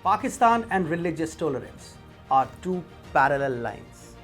Pakistan and religious tolerance are two parallel lines.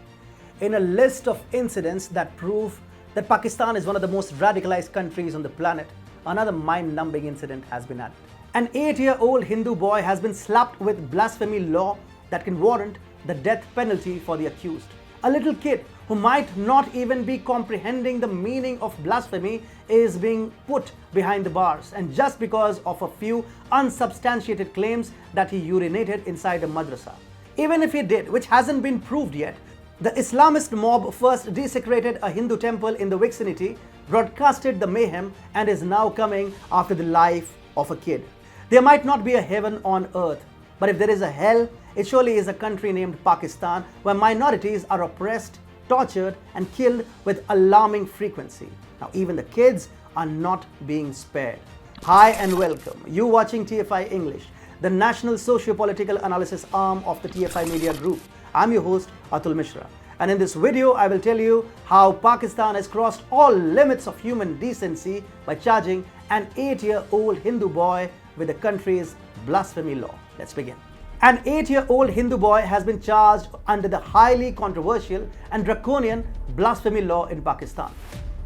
In a list of incidents that prove that Pakistan is one of the most radicalized countries on the planet, another mind-numbing incident has been added. An 8-year-old Hindu boy has been slapped with blasphemy law that can warrant the death penalty for the accused. A little kid who might not even be comprehending the meaning of blasphemy is being put behind the bars, and just because of a few unsubstantiated claims that he urinated inside a madrasa. Even if he did, which hasn't been proved yet, the Islamist mob first desecrated a Hindu temple in the vicinity, broadcasted the mayhem, and is now coming after the life of a kid. There might not be a heaven on earth, but if there is a hell, it surely is a country named Pakistan where minorities are oppressed, tortured, and killed with alarming frequency. Now, even the kids are not being spared. Hi and welcome. You watching TFI English, the national socio-political analysis arm of the TFI Media Group. I'm your host, Atul Mishra. And in this video, I will tell you how Pakistan has crossed all limits of human decency by charging an 8-year-old Hindu boy with the country's blasphemy law. Let's begin. An 8-year-old Hindu boy has been charged under the highly controversial and draconian blasphemy law in Pakistan.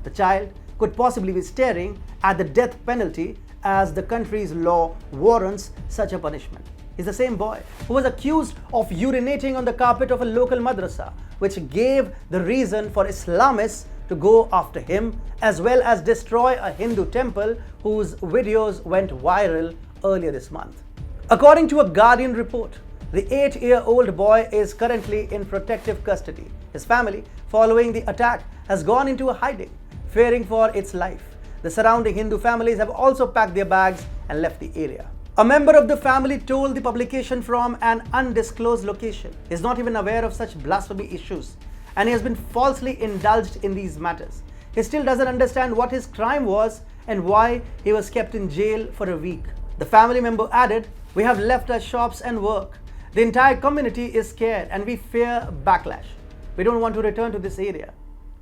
The child could possibly be staring at the death penalty as the country's law warrants such a punishment. He's the same boy who was accused of urinating on the carpet of a local madrasa, which gave the reason for Islamists to go after him, as well as destroy a Hindu temple whose videos went viral earlier this month. According to a Guardian report, the 8-year-old boy is currently in protective custody. His family, following the attack, has gone into a hiding, fearing for its life. The surrounding Hindu families have also packed their bags and left the area. A member of the family told the publication from an undisclosed location he is not even aware of such blasphemy issues, and he has been falsely indulged in these matters. He still doesn't understand what his crime was and why he was kept in jail for a week. The family member added, "We have left our shops and work. The entire community is scared and we fear backlash. We don't want to return to this area.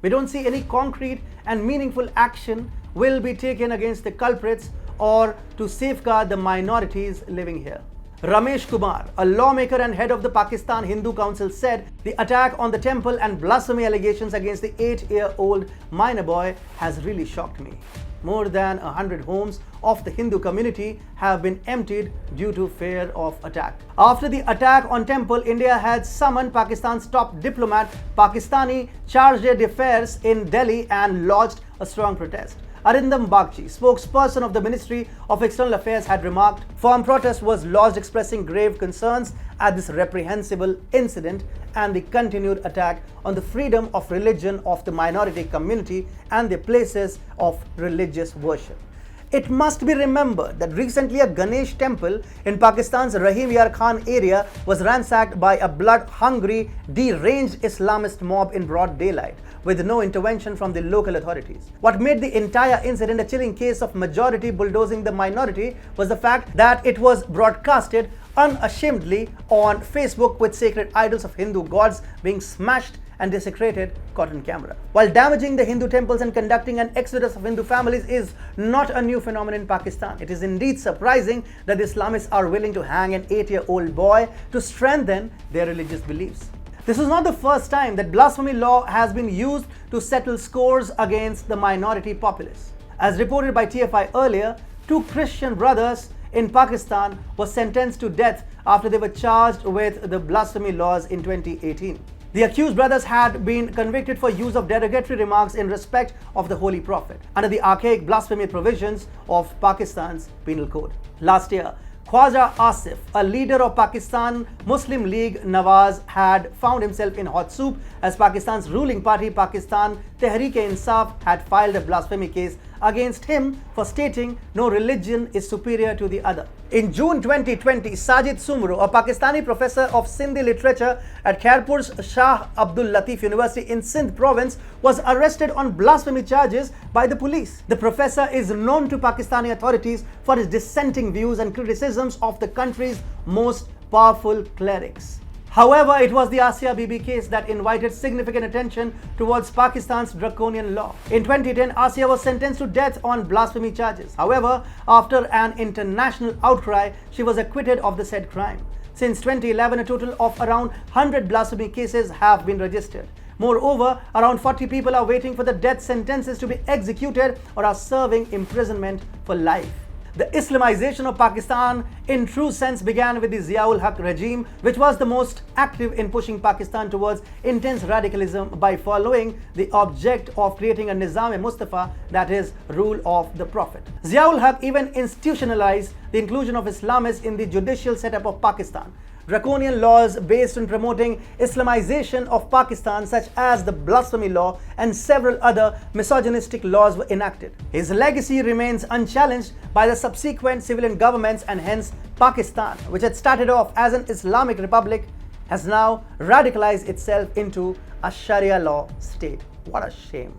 We don't see any concrete and meaningful action will be taken against the culprits or to safeguard the minorities living here." Ramesh Kumar, a lawmaker and head of the Pakistan Hindu Council, said the attack on the temple and blasphemy allegations against the 8-year-old minor boy has really shocked me. More than 100 homes of the Hindu community have been emptied due to fear of attack. After the attack on temple, India had summoned Pakistan's top diplomat, Pakistani charge d'affaires in Delhi, and lodged a strong protest. Arindam Bagchi, spokesperson of the Ministry of External Affairs, had remarked, "Firm protest was lodged expressing grave concerns at this reprehensible incident and the continued attack on the freedom of religion of the minority community and their places of religious worship." It must be remembered that recently a Ganesh temple in Pakistan's Rahim Yar Khan area was ransacked by a blood-hungry, deranged Islamist mob in broad daylight, with no intervention from the local authorities. What made the entire incident a chilling case of majority bulldozing the minority was the fact that it was broadcasted unashamedly on Facebook, with sacred idols of Hindu gods being smashed and desecrated caught on camera. While damaging the Hindu temples and conducting an exodus of Hindu families is not a new phenomenon in Pakistan, it is indeed surprising that the Islamists are willing to hang an 8-year-old boy to strengthen their religious beliefs. This is not the first time that blasphemy law has been used to settle scores against the minority populace. As reported by TFI earlier, 2 Christian brothers in Pakistan were sentenced to death after they were charged with the blasphemy laws in 2018. The accused brothers had been convicted for use of derogatory remarks in respect of the Holy Prophet under the archaic blasphemy provisions of Pakistan's penal code. Last year, Khwaja Asif, a leader of Pakistan Muslim League Nawaz, had found himself in hot soup as Pakistan's ruling party, Pakistan Tehreek-e-Insaf, had filed a blasphemy case against him for stating no religion is superior to the other. In June 2020, Sajid Sumro, a Pakistani professor of Sindhi literature at Khairpur's Shah Abdul Latif University in Sindh province, was arrested on blasphemy charges by the police. The professor is known to Pakistani authorities for his dissenting views and criticisms of the country's most powerful clerics. However, it was the Asia Bibi case that invited significant attention towards Pakistan's draconian law. In 2010, Asia was sentenced to death on blasphemy charges. However, after an international outcry, she was acquitted of the said crime. Since 2011, a total of around 100 blasphemy cases have been registered. Moreover, around 40 people are waiting for the death sentences to be executed or are serving imprisonment for life. The Islamization of Pakistan in true sense began with the Ziaul Haq regime, which was the most active in pushing Pakistan towards intense radicalism by following the object of creating a Nizam-e-Mustafa, that is, rule of the Prophet. Ziaul Haq even institutionalized the inclusion of Islamists in the judicial setup of Pakistan. Draconian laws based on promoting Islamization of Pakistan, such as the blasphemy law and several other misogynistic laws, were enacted. His legacy remains unchallenged by the subsequent civilian governments, and hence Pakistan, which had started off as an Islamic republic, has now radicalized itself into a Sharia law state. What a shame.